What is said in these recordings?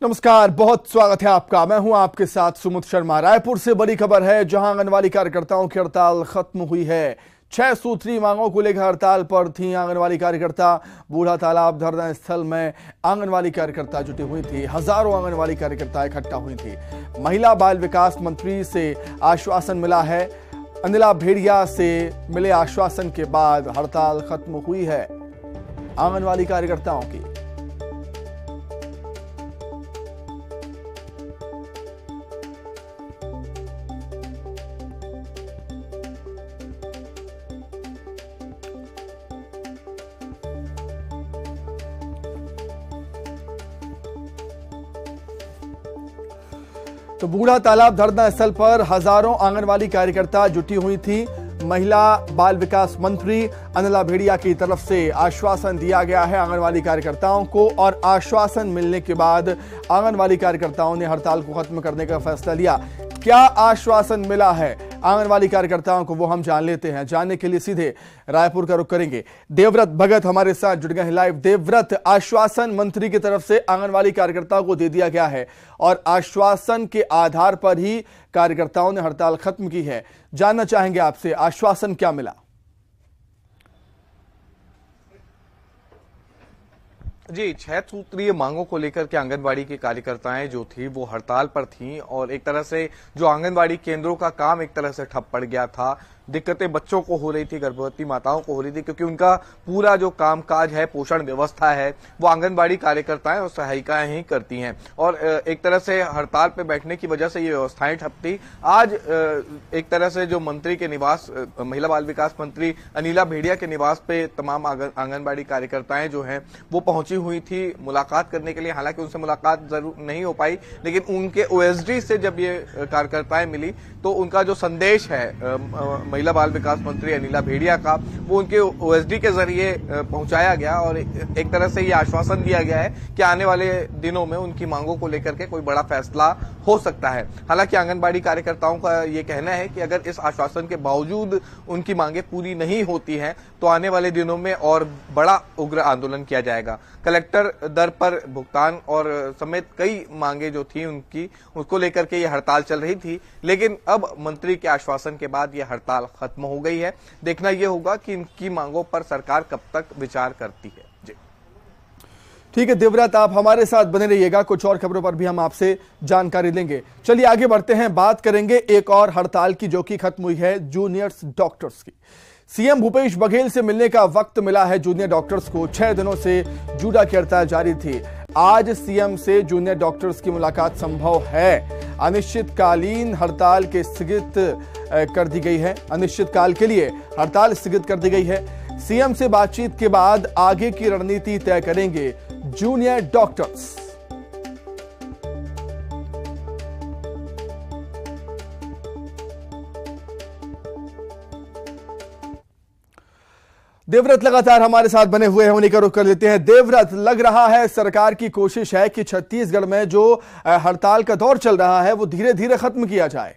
नमस्कार, बहुत स्वागत है आपका। मैं हूं आपके साथ सुमित शर्मा। रायपुर से बड़ी खबर है, जहां आंगनवाड़ी कार्यकर्ताओं की हड़ताल खत्म हुई है। 6 सूत्री मांगों को लेकर हड़ताल पर थी आंगनवाड़ी कार्यकर्ता। बूढ़ा तालाब धरना स्थल में आंगनवाड़ी कार्यकर्ता जुटी हुई थी। हजारों आंगनवाड़ी कार्यकर्ता इकट्ठा हुई थी। महिला बाल विकास मंत्री से आश्वासन मिला है। अनिला भेड़िया से मिले आश्वासन के बाद हड़ताल खत्म हुई है आंगनवाड़ी कार्यकर्ताओं की। तो बूढ़ा तालाब धरना स्थल पर हजारों आंगनवाड़ी कार्यकर्ता जुटी हुई थी। महिला बाल विकास मंत्री अनिला भेड़िया की तरफ से आश्वासन दिया गया है आंगनवाड़ी कार्यकर्ताओं को, और आश्वासन मिलने के बाद आंगनवाड़ी कार्यकर्ताओं ने हड़ताल को खत्म करने का फैसला लिया। क्या आश्वासन मिला है आंगनवाड़ी कार्यकर्ताओं को, वो हम जान लेते हैं। जानने के लिए सीधे रायपुर का रुख करेंगे। देवव्रत भगत हमारे साथ जुड़ गए हैं लाइव। देवव्रत, आश्वासन मंत्री की तरफ से आंगनवाड़ी कार्यकर्ताओं को दे दिया गया है और आश्वासन के आधार पर ही कार्यकर्ताओं ने हड़ताल खत्म की है। जानना चाहेंगे आपसे, आश्वासन क्या मिला? जी, 6 सूत्रीय मांगों को लेकर के आंगनवाड़ी के कार्यकर्ताएं जो थी वो हड़ताल पर थीं और एक तरह से जो आंगनवाड़ी केंद्रों का काम एक तरह से ठप पड़ गया था। दिक्कतें बच्चों को हो रही थी, गर्भवती माताओं को हो रही थी, क्योंकि उनका पूरा जो कामकाज है, पोषण व्यवस्था है, वो आंगनवाड़ी कार्यकर्ताएं और सहायिकाएं ही करती हैं। और एक तरह से हड़ताल पे बैठने की वजह से ये व्यवस्थाएं ठप थी। आज एक तरह से जो मंत्री के निवास, महिला बाल विकास मंत्री अनिला भेड़िया के निवास पे तमाम आंगनबाड़ी कार्यकर्ताएं जो हैं वो पहुंची हुई थी मुलाकात करने के लिए। हालांकि उनसे मुलाकात जरूर नहीं हो पाई, लेकिन उनके ओएसडी से जब ये कार्यकर्ताएं मिली तो उनका जो संदेश है महिला बाल विकास मंत्री अनिला भेड़िया का, वो उनके ओएसडी के जरिए पहुंचाया गया और एक तरह से ये आश्वासन दिया गया है कि आने वाले दिनों में उनकी मांगों को लेकर के कोई बड़ा फैसला हो सकता है। हालांकि आंगनबाड़ी कार्यकर्ताओं का ये कहना है कि अगर इस आश्वासन के बावजूद उनकी मांगे पूरी नहीं होती हैं तो आने वाले दिनों में और बड़ा उग्र आंदोलन किया जाएगा। कलेक्टर दर पर भुगतान और समेत कई मांगे जो थी उनकी, उसको लेकर के ये हड़ताल चल रही थी, लेकिन अब मंत्री के आश्वासन के बाद ये हड़ताल खत्म हो गई है। देखना यह होगा कि इनकी मांगों पर सरकार कब तक विचार करती है। जी ठीक है देवव्रत, आप हमारे साथ बने रहिएगा। कुछ और खबरों पर भी हम आपसे जानकारी लेंगे। चलिए आगे बढ़ते हैं, बात करेंगे एक और हड़ताल की जो कि खत्म हुई है, जूनियर्स डॉक्टर्स की। सीएम भूपेश बघेल से मिलने का वक्त मिला है जूनियर डॉक्टर्स को। 6 दिनों से जूडा की हड़ताल जारी थी। आज सीएम से जूनियर डॉक्टर्स की मुलाकात संभव है। अनिश्चितकालीन हड़ताल के स्थगित कर दी गई है। अनिश्चितकाल के लिए हड़ताल स्थगित कर दी गई है। सीएम से बातचीत के बाद आगे की रणनीति तय करेंगे जूनियर डॉक्टर्स। देवव्रत लगातार हमारे साथ बने हुए हैं, उन्हीं का रुख कर लेते हैं। देवव्रत, लग रहा है सरकार की कोशिश है कि छत्तीसगढ़ में जो हड़ताल का दौर चल रहा है वो धीरे धीरे खत्म किया जाए।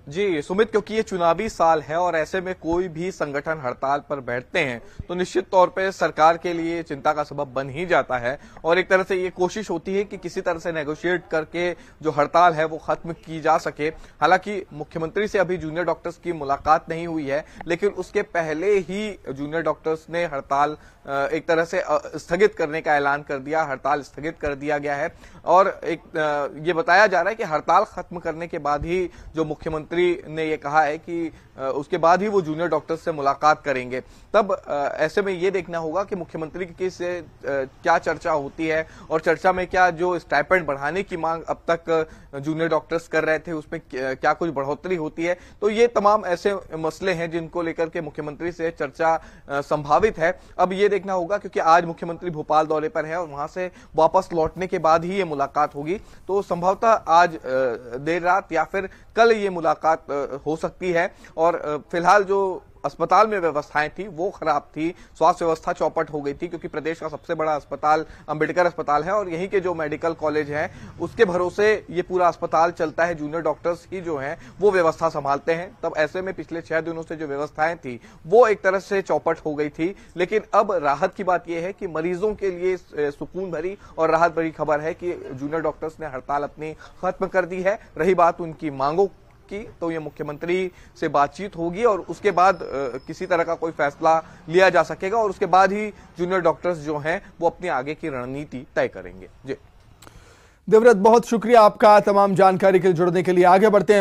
जी सुमित, क्योंकि ये चुनावी साल है और ऐसे में कोई भी संगठन हड़ताल पर बैठते हैं तो निश्चित तौर पे सरकार के लिए चिंता का सबब बन ही जाता है और एक तरह से ये कोशिश होती है कि किसी तरह से नेगोशिएट करके जो हड़ताल है वो खत्म की जा सके। हालांकि मुख्यमंत्री से अभी जूनियर डॉक्टर्स की मुलाकात नहीं हुई है, लेकिन उसके पहले ही जूनियर डॉक्टर्स ने हड़ताल एक तरह से स्थगित करने का ऐलान कर दिया। हड़ताल स्थगित कर दिया गया है और एक ये बताया जा रहा है कि हड़ताल खत्म करने के बाद ही जो मुख्यमंत्री ने ये कहा है कि उसके बाद ही वो जूनियर डॉक्टर्स से मुलाकात करेंगे। तब ऐसे में ये देखना होगा कि मुख्यमंत्री की से क्या चर्चा होती है और चर्चा में क्या जो स्टाइपेंड बढ़ाने की मांग अब तक जूनियर डॉक्टर्स कर रहे थे उसमें क्या कुछ बढ़ोतरी होती है। तो ये तमाम ऐसे मसले हैं जिनको लेकर के मुख्यमंत्री से चर्चा संभावित है। अब ये देखना होगा, क्योंकि आज मुख्यमंत्री भोपाल दौरे पर है और वहां से वापस लौटने के बाद ही ये मुलाकात होगी। तो संभवतः आज देर रात या फिर कल ये मुलाकात हो सकती है और फिलहाल जो अस्पताल में व्यवस्थाएं थी वो खराब थी, स्वास्थ्य व्यवस्था चौपट हो गई थी, क्योंकि प्रदेश का सबसे बड़ा अस्पताल अंबेडकर अस्पताल है और यहीं के जो मेडिकल कॉलेज है उसके भरोसे ये पूरा अस्पताल चलता है। जूनियर डॉक्टर्स ही जो हैं वो व्यवस्था संभालते हैं। तब ऐसे में पिछले 6 दिनों से जो व्यवस्थाएं थी वो एक तरह से चौपट हो गई थी। लेकिन अब राहत की बात यह है कि मरीजों के लिए सुकून भरी और राहत भरी खबर है कि जूनियर डॉक्टर्स ने हड़ताल अपनी खत्म कर दी है। रही बात उनकी मांगों की, तो ये मुख्यमंत्री से बातचीत होगी और उसके बाद किसी तरह का कोई फैसला लिया जा सकेगा और उसके बाद ही जूनियर डॉक्टर्स जो हैं वो अपनी आगे की रणनीति तय करेंगे। जी देवव्रत, बहुत शुक्रिया आपका तमाम जानकारी के लिए जुड़ने के लिए। आगे बढ़ते हैं।